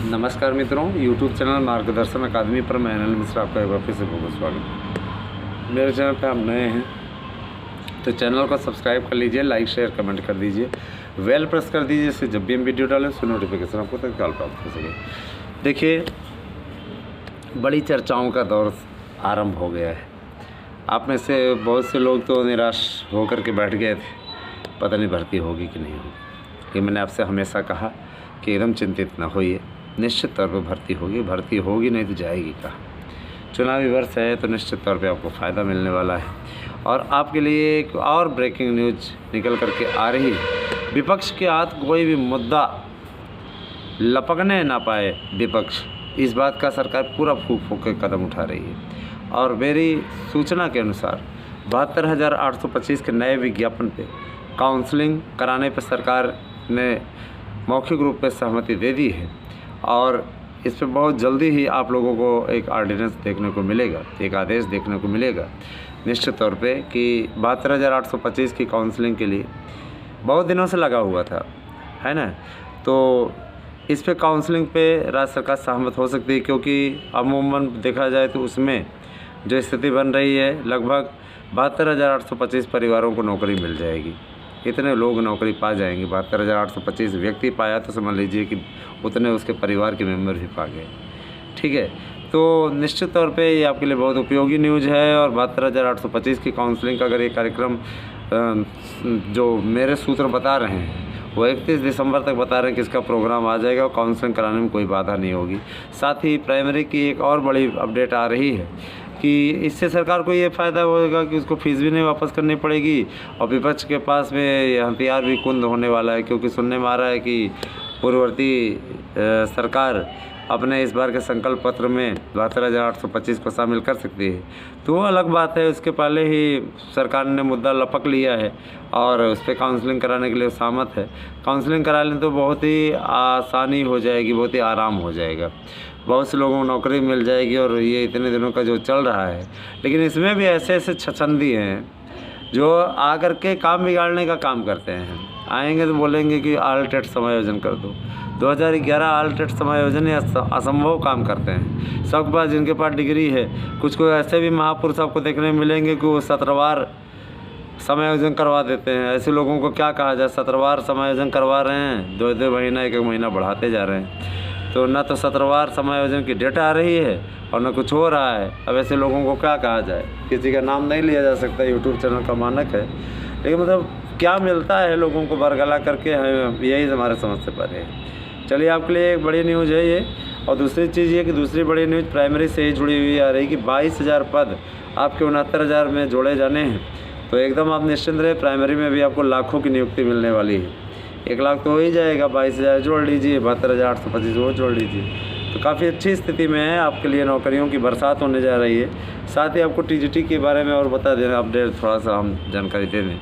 नमस्कार मित्रों, YouTube channel मार्गदर्शन अकादमी पर मैं अनिल मिश्रा आपका एक बार फिर से बहुत स्वागत। मेरे चैनल पे आप नए हैं तो चैनल को सब्सक्राइब कर लीजिए, लाइक शेयर कमेंट कर दीजिए, बेल प्रेस कर दीजिए, जिससे जब भी हम वीडियो डालें उसकी नोटिफिकेशन आपको तत्काल प्राप्त हो सके। देखिए, बड़ी चर्चाओं का दौर आरंभ हो गया है। आप में से बहुत से लोग तो निराश होकर के बैठ गए थे, पता नहीं भर्ती होगी कि नहीं होगी। लेकिन मैंने आपसे हमेशा कहा कि एकदम चिंतित न होइए, निश्चित तौर पर भर्ती होगी नहीं तो जाएगी कहाँ। चुनावी वर्ष है तो निश्चित तौर पे आपको फ़ायदा मिलने वाला है। और आपके लिए एक और ब्रेकिंग न्यूज़ निकल करके आ रही है। विपक्ष के हाथ कोई भी मुद्दा लपकने ना पाए विपक्ष, इस बात का सरकार पूरा फूंक फूंक के कदम उठा रही है। और मेरी सूचना के अनुसार 72,825 के नए विज्ञापन पे काउंसलिंग कराने पर सरकार ने मौखिक रूप में सहमति दे दी है। और इस पर बहुत जल्दी ही आप लोगों को एक ऑर्डिनेंस देखने को मिलेगा, एक आदेश देखने को मिलेगा निश्चित तौर पे कि 72,825 की काउंसलिंग के लिए बहुत दिनों से लगा हुआ था, है ना। तो इस पे काउंसलिंग पे राज्य सरकार सहमत हो सकती है, क्योंकि अमूमन देखा जाए तो उसमें जो स्थिति बन रही है, लगभग 72,825 परिवारों को नौकरी मिल जाएगी। इतने लोग नौकरी पा जाएंगे, 72,825 व्यक्ति पाया तो समझ लीजिए कि उतने उसके परिवार के मेंबर भी पा गए। ठीक है, तो निश्चित तौर पे ये आपके लिए बहुत उपयोगी न्यूज़ है। और 72,825 की काउंसलिंग का अगर ये कार्यक्रम जो मेरे सूत्र बता रहे हैं वो 31 दिसंबर तक बता रहे हैं कि इसका प्रोग्राम आ जाएगा और काउंसलिंग कराने में कोई बाधा नहीं होगी। साथ ही प्राइमरी की एक और बड़ी अपडेट आ रही है कि इससे सरकार को ये फ़ायदा होगा कि उसको फीस भी नहीं वापस करनी पड़ेगी और विपक्ष के पास में ये हथियार भी कुंद होने वाला है। क्योंकि सुनने में आ रहा है कि पूर्ववर्ती सरकार अपने इस बार के संकल्प पत्र में 72,825 को शामिल कर सकती है, तो वो अलग बात है। उसके पहले ही सरकार ने मुद्दा लपक लिया है और उस पर काउंसलिंग कराने के लिए सहमत है। काउंसलिंग करा लें तो बहुत ही आसानी हो जाएगी, बहुत ही आराम हो जाएगा, बहुत से लोगों को नौकरी मिल जाएगी। और ये इतने दिनों का जो चल रहा है, लेकिन इसमें भी ऐसे ऐसे छछंदी हैं जो आकर के काम बिगाड़ने का काम करते हैं। आएंगे तो बोलेंगे कि ऑल टेट समायोजन कर दो। 2011 ऑल टेट समायोजन असंभव काम करते हैं। सबके पास, जिनके पास डिग्री है, कुछ को ऐसे भी महापुरुष आपको देखने मिलेंगे कि वो 17वार समायोजन करवा देते हैं। ऐसे लोगों को क्या कहा जाए, 17वार समायोजन करवा रहे हैं, 2-2 महीना 1-1 महीना बढ़ाते जा रहे हैं। तो ना तो 17वार समायोजन की डेट आ रही है और ना कुछ हो रहा है। अब ऐसे लोगों को क्या कहा जाए, किसी का नाम नहीं लिया जा सकता, यूट्यूब चैनल का मानक है। लेकिन मतलब क्या मिलता है लोगों को बरगला करके, यही हमारे समझ से परे है। चलिए, आपके लिए एक बड़ी न्यूज़ है ये। और दूसरी चीज़ ये कि दूसरी बड़ी न्यूज़ प्राइमरी से ही जुड़ी हुई आ रही कि 22,000 पद आपके 69,000 में जोड़े जाने हैं। तो एकदम आप निश्चिंत रहे, प्राइमरी में भी आपको लाखों की नियुक्ति मिलने वाली है। 1 लाख तो हो ही जाएगा, 22,000 जोड़ लीजिए, 72,825 वो जोड़ लीजिए, तो काफ़ी अच्छी स्थिति में है। आपके लिए नौकरियों की बरसात होने जा रही है। साथ ही आपको टीजीटी के बारे में और बता देना, अपडेट थोड़ा सा हम जानकारी दे दें।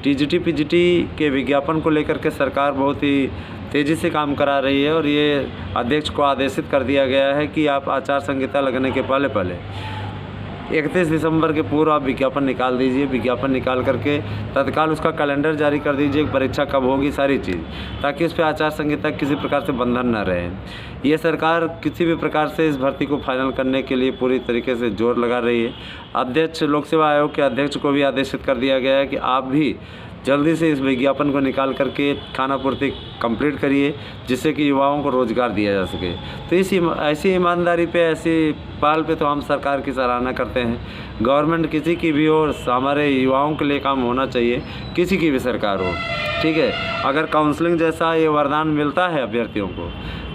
टीजीटी पीजीटी के विज्ञापन को लेकर के सरकार बहुत ही तेज़ी से काम करा रही है। और ये अध्यक्ष को आदेशित कर दिया गया है कि आप आचार संहिता लगने के पहले 31 दिसंबर के पूर्व आप विज्ञापन निकाल दीजिए। विज्ञापन निकाल करके तत्काल उसका कैलेंडर जारी कर दीजिए, परीक्षा कब होगी, सारी चीज़, ताकि उस पर आचार संहिता किसी प्रकार से बंधन न रहे। ये सरकार किसी भी प्रकार से इस भर्ती को फाइनल करने के लिए पूरी तरीके से जोर लगा रही है। अध्यक्ष, लोक सेवा आयोग के अध्यक्ष को भी आदेशित कर दिया गया है कि आप भी जल्दी से इस विज्ञापन को निकाल करके खानापूर्ति कंप्लीट करिए, जिससे कि युवाओं को रोज़गार दिया जा सके। तो ऐसी ईमानदारी पे, ऐसी पहल पे तो हम सरकार की सराहना करते हैं। गवर्नमेंट किसी की भी हो, हमारे युवाओं के लिए काम होना चाहिए, किसी की भी सरकार हो। ठीक है, अगर काउंसलिंग जैसा ये वरदान मिलता है अभ्यर्थियों को,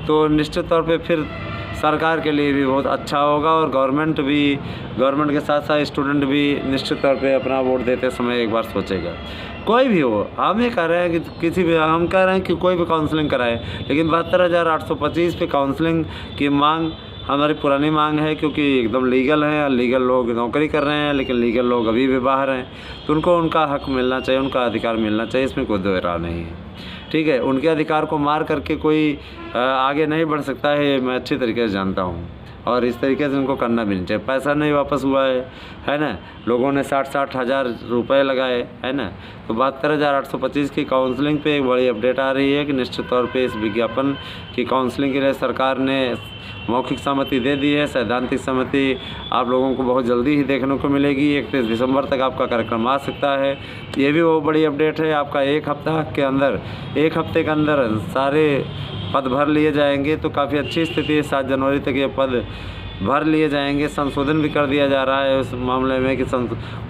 तो निश्चित तौर पे फिर सरकार के लिए भी बहुत अच्छा होगा। और गवर्नमेंट के साथ साथ स्टूडेंट भी निश्चित तौर पे अपना वोट देते समय एक बार सोचेगा। कोई भी हो, हम ये कह रहे हैं कि हम कह रहे हैं कि कोई भी काउंसलिंग कराए, लेकिन 72,825 पे काउंसलिंग की मांग हमारी पुरानी मांग है, क्योंकि एकदम लीगल है। लीगल लोग नौकरी कर रहे हैं, लेकिन लीगल लोग अभी भी बाहर हैं, तो उनको उनका हक मिलना चाहिए, उनका अधिकार मिलना चाहिए, इसमें कोई दो राय नहीं है। ठीक है, उनके अधिकार को मार करके कोई आगे नहीं बढ़ सकता है, ये मैं अच्छी तरीके से जानता हूँ। और इस तरीके से उनको करना भी नहीं चाहिए। पैसा नहीं वापस हुआ है ना। लोगों ने 60-60 हज़ार रुपये लगाए, है ना। तो 72,825 की काउंसलिंग पे एक बड़ी अपडेट आ रही है कि निश्चित तौर पे इस विज्ञापन की काउंसलिंग के लिए सरकार ने मौखिक सहमति दे दी है। सैद्धांतिक सहमति आप लोगों को बहुत जल्दी ही देखने को मिलेगी। 31 दिसंबर तक आपका कार्यक्रम आ सकता है। ये भी बहुत बड़ी अपडेट है। आपका एक हफ्ते के अंदर सारे पद भर लिए जाएंगे, तो काफ़ी अच्छी स्थिति है। 7 जनवरी तक ये पद भर लिए जाएंगे। संशोधन भी कर दिया जा रहा है उस मामले में कि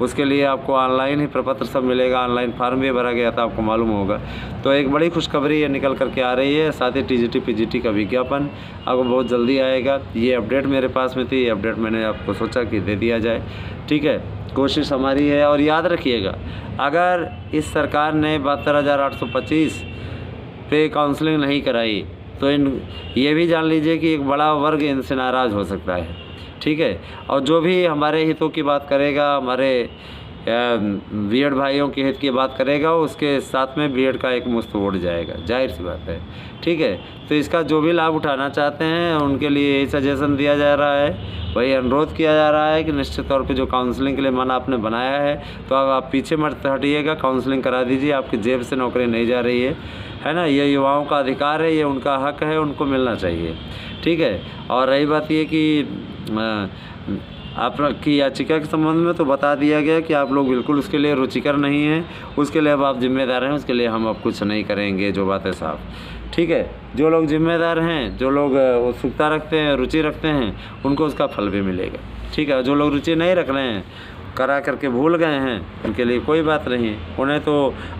उसके लिए आपको ऑनलाइन ही प्रपत्र सब मिलेगा। ऑनलाइन फार्म भी भरा गया था, आपको मालूम होगा। तो एक बड़ी खुशखबरी ये निकल करके आ रही है। साथ ही TGT PGT का विज्ञापन आपको बहुत जल्दी आएगा। ये अपडेट मेरे पास में थी, ये अपडेट मैंने आपको सोचा कि दे दिया जाए। ठीक है, कोशिश हमारी है। और याद रखिएगा, अगर इस सरकार ने 72,825 पे काउंसलिंग नहीं कराई तो ये भी जान लीजिए कि एक बड़ा वर्ग इनसे नाराज़ हो सकता है। ठीक है, और जो भी हमारे हितों की बात करेगा, हमारे बीएड भाइयों के हित की बात करेगा, उसके साथ में बीएड का एक मुफ्त वोट जाएगा, जाहिर सी बात है। ठीक है, तो इसका जो भी लाभ उठाना चाहते हैं उनके लिए यही सजेशन दिया जा रहा है, वही अनुरोध किया जा रहा है कि निश्चित तौर पे जो काउंसलिंग के लिए मन आपने बनाया है, तो अब आप पीछे मत हटिएगा, काउंसलिंग करा दीजिए। आपकी जेब से नौकरी नहीं जा रही है ना। ये युवाओं का अधिकार है, ये उनका हक है, उनको मिलना चाहिए। ठीक है, और रही बात ये कि आपकी याचिका के संबंध में तो बता दिया गया कि आप लोग बिल्कुल उसके लिए रुचिकर नहीं हैं, उसके लिए अब आप जिम्मेदार हैं, उसके लिए हम अब कुछ नहीं करेंगे, जो बात है साफ। ठीक है, जो लोग जिम्मेदार हैं, जो लोग उत्सुकता रखते हैं, रुचि रखते हैं, उनको उसका फल भी मिलेगा। ठीक है, जो लोग रुचि नहीं रख रहे हैं, करा करके भूल गए हैं, उनके लिए कोई बात नहीं। उन्हें तो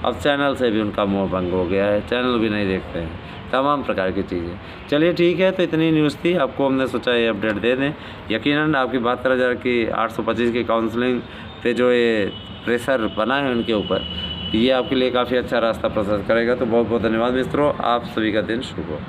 अब चैनल से भी उनका मोह भंग हो गया है, चैनल भी नहीं देखते हैं, तमाम प्रकार की चीज़ें। चलिए ठीक है, तो इतनी न्यूज़ थी, आपको हमने सोचा ये अपडेट दे दें। यकीनन आपकी 72,825 की काउंसलिंग पे जो ये प्रेशर बना है उनके ऊपर, ये आपके लिए काफ़ी अच्छा रास्ता प्रशस्त करेगा। तो बहुत बहुत धन्यवाद मित्रों, आप सभी का दिन शुभ हो।